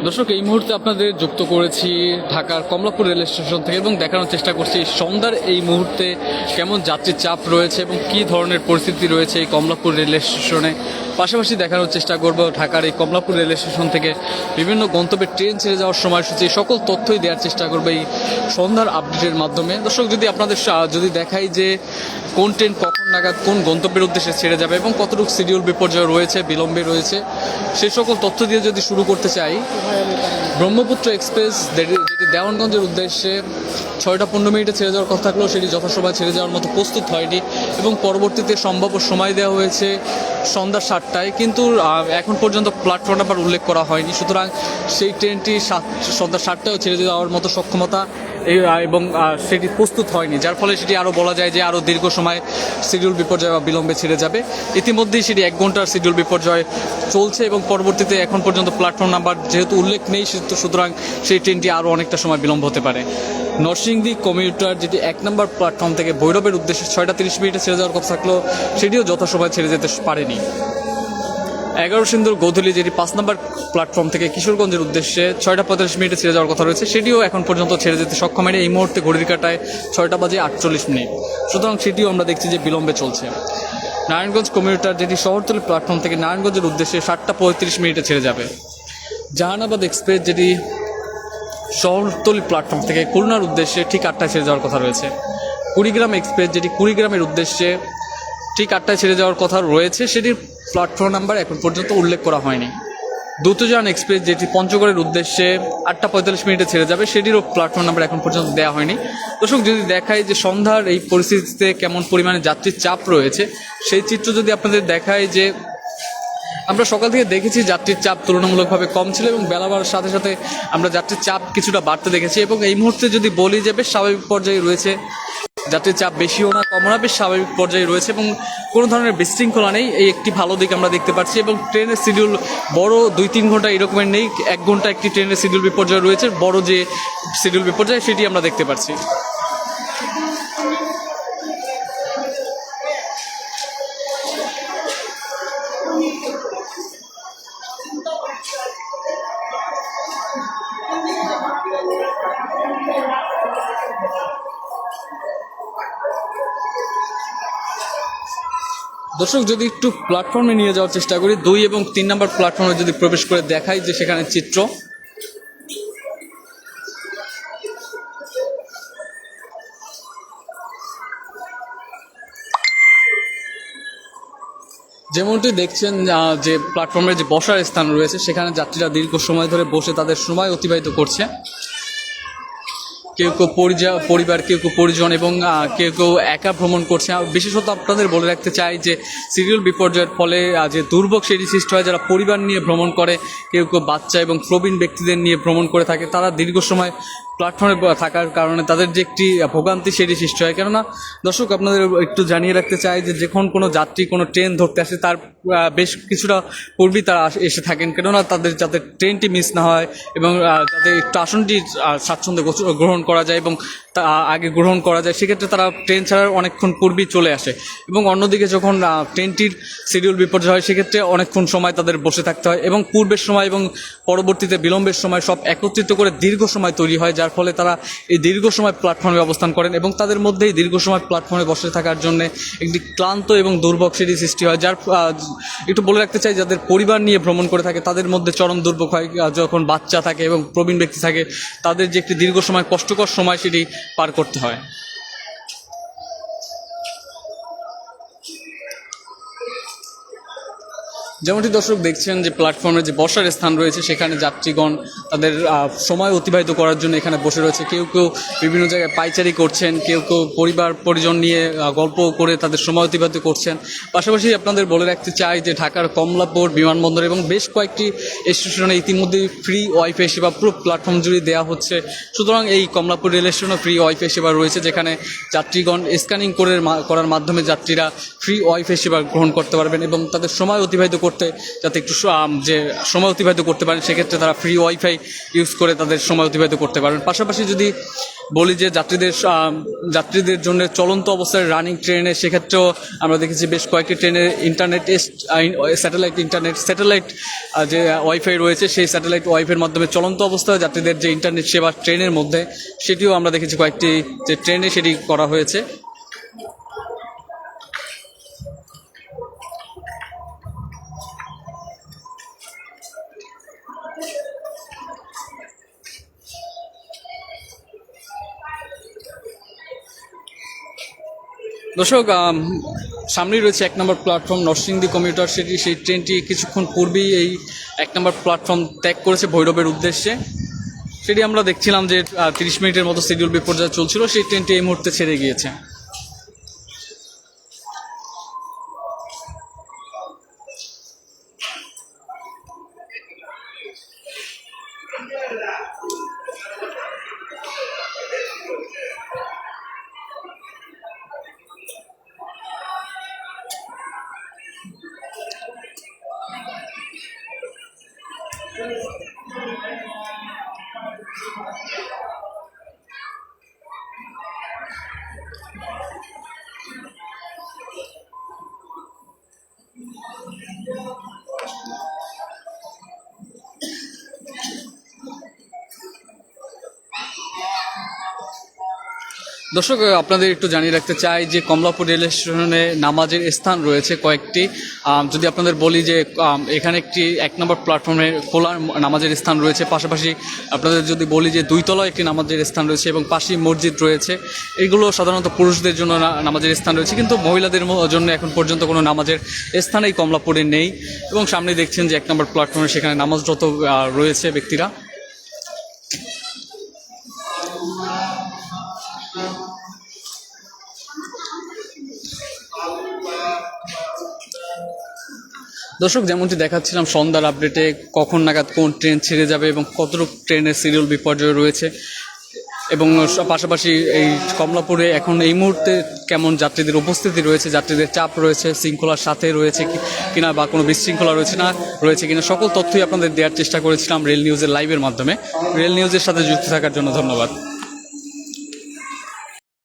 দর্শক, এই মুহূর্তে আপনাদের যুক্ত করেছি ঢাকার কমলাপুর রেল স্টেশন থেকে এবং দেখানোর চেষ্টা করছি সন্ধ্যার এই মুহূর্তে কেমন যাত্রীর চাপ রয়েছে এবং কী ধরনের পরিস্থিতি রয়েছে এই কমলাপুর রেল স্টেশনে। পাশাপাশি দেখানোর চেষ্টা করব ঢাকার এই কমলাপুর রেল স্টেশন থেকে বিভিন্ন গন্তব্যে ট্রেন ছেড়ে যাওয়ার সময়সূচি, সকল তথ্যই দেওয়ার চেষ্টা করবে এই সন্ধ্যার আপডেটের মাধ্যমে। দর্শক, যদি আপনাদের যদি দেখাই যে কোন ট্রেন কখন নাগাদ কোন গন্তব্যের উদ্দেশ্যে ছেড়ে যাবে এবং কতটুকু শিডিউল বিপর্যয় রয়েছে, বিলম্বে রয়েছে, সেই সকল তথ্য দিয়ে যদি শুরু করতে চাই, ব্রহ্মপুত্র এক্সপ্রেস যেটি দেওয়ানগঞ্জের উদ্দেশ্যে 6টা 15 মিনিটে ছেড়ে যাওয়ার কথা থাকলেও সেটি যথাসময়ে ছেড়ে যাওয়ার মতো প্রস্তুত হয়নি এবং পরবর্তীতে সম্ভাব্য সময় দেওয়া হয়েছে সন্ধ্যা 7টায়, কিন্তু এখন পর্যন্ত প্ল্যাটফর্ম নাম্বার উল্লেখ করা হয়নি। সুতরাং সেই ট্রেনটি সন্ধ্যা 7টায়ও ছেড়ে যাওয়ার মতো সক্ষমতা এবং সেটি প্রস্তুত হয়নি, যার ফলে সেটি আরও বলা যায় যে আরও দীর্ঘ সময় শিডিউল বিপর্যয় বা বিলম্বে ছেড়ে যাবে। ইতিমধ্যেই সেটি 1 ঘন্টার শিডিউল বিপর্যয় চলছে এবং পরবর্তীতে এখন পর্যন্ত প্ল্যাটফর্ম নাম্বার যেহেতু উল্লেখ নেই, সুতরাং সেই ট্রেনটি আরও অনেকটা সময় বিলম্ব হতে পারে। নরসিংদী কমিউটার যেটি 1 নম্বর প্ল্যাটফর্ম থেকে ভৈরবের উদ্দেশ্যে 6টা 30 মিনিটে ছেড়ে যাওয়ার কথা থাকলেও সেটিও যথাসময়ে ছেড়ে যেতে পারেনি। 11 সিন্দুর গোধূলি যেটি 5 নম্বর প্ল্যাটফর্ম থেকে কিশোরগঞ্জের উদ্দেশ্যে 6টা 45 মিনিটে ছেড়ে যাওয়ার কথা রয়েছে, সেটিও এখন পর্যন্ত ছেড়ে যেতে সক্ষম হয়নি। এই মুহূর্তে ঘড়ির কাঁটায় 6টা বাজে 48 মিনিট, সুতরাং সেটিও আমরা দেখছি যে বিলম্বে চলছে। নারায়ণগঞ্জ কমিউটার যেটি শহরতলি প্ল্যাটফর্ম থেকে নারায়ণগঞ্জের উদ্দেশ্যে 7টা 35 মিনিটে ছেড়ে যাবে। জাহানাবাদ এক্সপ্রেস যেটি শহরতলি প্ল্যাটফর্ম থেকে খুলনার উদ্দেশ্যে ঠিক 8টায় ছেড়ে যাওয়ার কথা রয়েছে। কুড়িগ্রাম এক্সপ্রেস যেটি কুড়িগ্রামের উদ্দেশ্যে ঠিক 8টায় ছেড়ে যাওয়ার কথা রয়েছে, সেটির প্ল্যাটফর্ম নাম্বার এখন পর্যন্ত উল্লেখ করা হয়নি। দ্রুতযান এক্সপ্রেস যেটি পঞ্চগড়ের উদ্দেশ্যে 8টা 45 মিনিটে ছেড়ে যাবে, সেটিরও প্ল্যাটফর্ম নাম্বার এখন পর্যন্ত দেওয়া হয়নি। দর্শক, যদি দেখায় যে সন্ধ্যার এই পরিস্থিতিতে কেমন পরিমাণে যাত্রীর চাপ রয়েছে, সেই চিত্র যদি আপনাদের দেখায় যে আমরা সকাল থেকে দেখেছি যাত্রীর চাপ তুলনামূলকভাবে কম ছিল এবং বেলা বাড়ার সাথে সাথে আমরা যাত্রীর চাপ কিছুটা বাড়তে দেখেছি এবং এই মুহূর্তে যদি বলি যে বেশ স্বাভাবিক পর্যায়ে রয়েছে, যাত্রীর চাপ বেশিও না কমও না, বেশ স্বাভাবিক পর্যায়ে রয়েছে এবং কোনো ধরনের বিশৃঙ্খলা নেই। এই একটি ভালো দিক আমরা দেখতে পাচ্ছি এবং ট্রেনের শিডিউল বড় 2-3 ঘন্টা এরকমের নেই, 1 ঘন্টা একটি ট্রেনের শিডিউল বিপর্যয় রয়েছে। বড় যে শিডিউল বিপর্যয় সেটি আমরা দেখতে পাচ্ছি। দর্শক, যদি একটু প্ল্যাটফর্মে নিয়ে যাওয়ার চেষ্টা করি, 2 এবং 3 নম্বর প্ল্যাটফর্মে যদি প্রবেশ করে দেখাই যে সেখানে চিত্র, যেমনটি দেখছেন যে প্ল্যাটফর্মের যে বসার স্থান রয়েছে সেখানে যাত্রীরা দীর্ঘ সময় ধরে বসে তাদের সময় অতিবাহিত করছে। কেউ কেউ পরিবার, কেউ কেউ পরিজন এবং কেউ কেউ একা ভ্রমণ করছে। বিশেষত আপনাদের বলে রাখতে চাই যে শিডিউল বিপর্যয়ের ফলে যে দুর্ভোগ সেটি সৃষ্টি হয় যারা পরিবার নিয়ে ভ্রমণ করে, কেউ কেউ বাচ্চা এবং প্রবীণ ব্যক্তিদের নিয়ে ভ্রমণ করে থাকে, তারা দীর্ঘ সময় প্ল্যাটফর্মে থাকার কারণে তাদের যে একটি ভোগান্তি সেটি সৃষ্টি হয়। কেননা দর্শক, আপনাদের একটু জানিয়ে রাখতে চাই যে যখন কোনো যাত্রী কোনো ট্রেন ধরতে আসে তার বেশ কিছুটা পূর্বেই তারা এসে থাকেন, কেননা তাদের যাতে ট্রেনটি মিস না হয় এবং যাতে একটু আসনটি স্বাচ্ছন্দ্যে গ্রহণ করা যায় এবং আগে গ্রহণ করা যায়, সেক্ষেত্রে তারা ট্রেন ছাড়ার অনেকক্ষণ পূর্বেই চলে আসে। এবং অন্যদিকে যখন ট্রেনটির শিডিউল বিপর্যয় হয় সেক্ষেত্রে অনেকক্ষণ সময় তাদের বসে থাকতে হয় এবং পূর্বের সময় এবং পরবর্তীতে বিলম্বের সময় সব একত্রিত করে দীর্ঘ সময় তৈরি হয়, যার ফলে তারা এই দীর্ঘ সময় প্ল্যাটফর্মে অবস্থান করেন এবং তাদের মধ্যেই দীর্ঘ সময় প্ল্যাটফর্মে বসে থাকার জন্য একটি ক্লান্ত এবং দুর্ভোগ সেটি সৃষ্টি হয়। যার একটু বলে রাখতে চাই, যাদের পরিবার নিয়ে ভ্রমণ করে থাকে তাদের মধ্যে চরম দুর্ভোগ হয়। যখন বাচ্চা থাকে এবং প্রবীণ ব্যক্তি থাকে, তাদের যে একটি দীর্ঘ সময় কষ্টকর সময় সেটি পার করতে হয়। যেমনটি দর্শক দেখছেন যে প্ল্যাটফর্মে যে বসার স্থান রয়েছে সেখানে যাত্রীগণ তাদের সময় অতিবাহিত করার জন্য এখানে বসে রয়েছে। কেউ কেউ বিভিন্ন জায়গায় পাইচারি করছেন, কেউ কেউ পরিবার পরিজন নিয়ে গল্প করে তাদের সময় অতিবাহিত করছেন। পাশাপাশি আপনাদের বলে রাখতে চাই যে ঢাকার কমলাপুর বিমানবন্দর এবং বেশ কয়েকটি স্টেশনে ইতিমধ্যে ফ্রি ওয়াইফাই সেবা পুরো প্ল্যাটফর্ম জুড়ে দেওয়া হচ্ছে। সুতরাং এই কমলাপুর রেল স্টেশনে ফ্রি ওয়াইফাই সেবা রয়েছে, যেখানে যাত্রীগণ স্ক্যানিং করার মাধ্যমে যাত্রীরা ফ্রি ওয়াইফাই সেবা গ্রহণ করতে পারবেন এবং তাদের সময় অতিবাহিত করতে যাতে একটু যে সময় অতিবাহিত করতে পারেন, সেক্ষেত্রে তারা ফ্রি ওয়াইফাই ইউজ করে তাদের সময় অতিবাহিত করতে পারবেন। পাশাপাশি যদি বলি যে যাত্রীদের জন্য চলন্ত অবস্থায় রানিং ট্রেনে সেক্ষেত্রেও আমরা দেখেছি বেশ কয়েকটি ট্রেনের স্যাটেলাইট যে ওয়াইফাই রয়েছে সেই স্যাটেলাইট ওয়াইফাইয়ের মাধ্যমে চলন্ত অবস্থায় যাত্রীদের যে ইন্টারনেট সেবা ট্রেনের মধ্যে সেটিও আমরা দেখেছি কয়েকটি যে ট্রেনে সেটি করা হয়েছে। দর্শক, সামনেই রয়েছে 1 নম্বর প্ল্যাটফর্ম নরসিংদী কমিউটার সিটি। সেই ট্রেনটি কিছুক্ষণ পূর্বেই এই 1 নম্বর প্ল্যাটফর্ম ত্যাগ করেছে ভৈরবের উদ্দেশ্যে। সেটি আমরা দেখছিলাম যে 30 মিনিটের মতো শিডিউল বিপর্যয় চলছিল, সেই ট্রেনটি এই মুহূর্তে ছেড়ে গিয়েছে। দর্শক, আপনাদের একটু জানিয়ে রাখতে চাই যে কমলাপুর রেল স্টেশনে নামাজের স্থান রয়েছে কয়েকটি। যদি আপনাদের বলি যে এখানে একটি 1 নম্বর প্ল্যাটফর্মে খোলা নামাজের স্থান রয়েছে, পাশাপাশি আপনাদের যদি বলি যে 2 তলায় একটি নামাজের স্থান রয়েছে এবং পাশেই মসজিদ রয়েছে। এগুলো সাধারণত পুরুষদের জন্য নামাজের স্থান রয়েছে, কিন্তু মহিলাদের জন্য এখন পর্যন্ত কোনো নামাজের স্থানেই কমলাপুরে নেই। এবং সামনে দেখছেন যে 1 নম্বর প্ল্যাটফর্মে সেখানে নামাজরত রয়েছে ব্যক্তিরা। দর্শক, যেমনটি দেখাচ্ছিলাম সন্ধ্যার আপডেটে কখন নাগাদ কোন ট্রেন ছেড়ে যাবে এবং কতটুকু ট্রেনের সিরিয়াল বিপর্যয় রয়েছে, এবং পাশাপাশি এই কমলাপুরে এখন এই মুহূর্তে কেমন যাত্রীদের উপস্থিতি রয়েছে, যাত্রীদের চাপ রয়েছে, শৃঙ্খলার সাথে রয়েছে কিনা বা কোনো বিশৃঙ্খলা রয়েছে কিনা, সকল তথ্যই আপনাদের দেওয়ার চেষ্টা করেছিলাম রেল নিউজের লাইভের মাধ্যমে। রেল নিউজের সাথে যুক্ত থাকার জন্য ধন্যবাদ।